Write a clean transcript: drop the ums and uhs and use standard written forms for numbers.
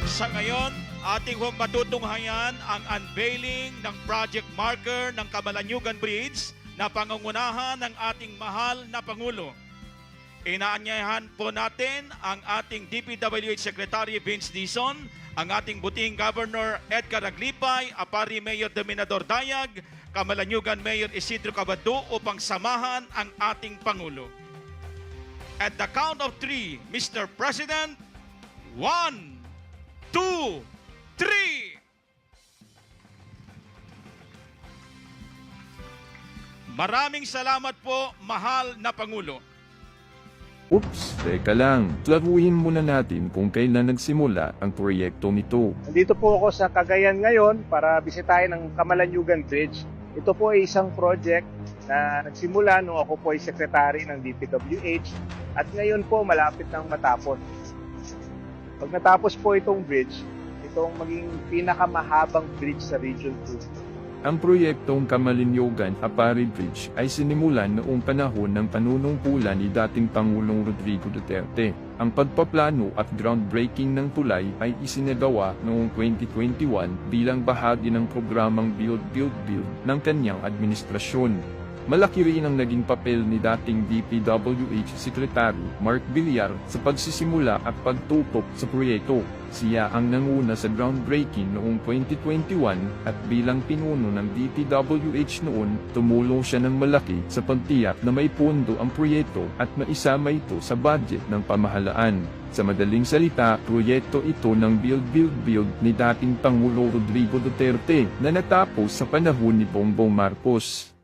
Sa ngayon, ating matutunghayan ang unveiling ng project marker ng Camalaniugan Bridge na pangungunahan ng ating mahal na Pangulo. Inaanyayahan po natin ang ating DPWH Secretary Vince Dizon, ang ating butihing Governor Edgar Aglipay, Apari Mayor Dominador Dayag, Camalaniugan Mayor Isidro Cabado upang samahan ang ating Pangulo. At the count of 3, Mr. President, 1, 2, 3. Maraming salamat po, mahal na Pangulo. Oops, teka lang. Klaruhin muna natin kung kailan nagsimula ang proyekto nito. Nandito po ako sa Cagayan ngayon para bisitahin ang Camalaniugan Bridge. Ito po ay isang project na nagsimula nung ako po ay secretary ng DPWH at ngayon po malapit nang matapos. Pag natapos po itong bridge, itong maging pinakamahabang bridge sa Region 2. Ang proyektong Camalaniugan Apari Bridge ay sinimulan noong panahon ng panunungkulan ni dating Pangulong Rodrigo Duterte. Ang pagpaplano at groundbreaking ng tulay ay isinagawa noong 2021 bilang bahagi ng programang Build ng kanyang administrasyon. Malaki rin ang naging papel ni dating DPWH Secretary Mark Villar sa pagsisimula at pagtutok sa proyekto. Siya ang nanguna sa groundbreaking noong 2021 at bilang pinuno ng DPWH noon, tumulong siya ng malaki sa pagtiyak na may pondo ang proyekto at maisama ito sa budget ng pamahalaan. Sa madaling salita, proyekto ito ng Build ni dating Pangulo Rodrigo Duterte na natapos sa panahon ni Bongbong Marcos.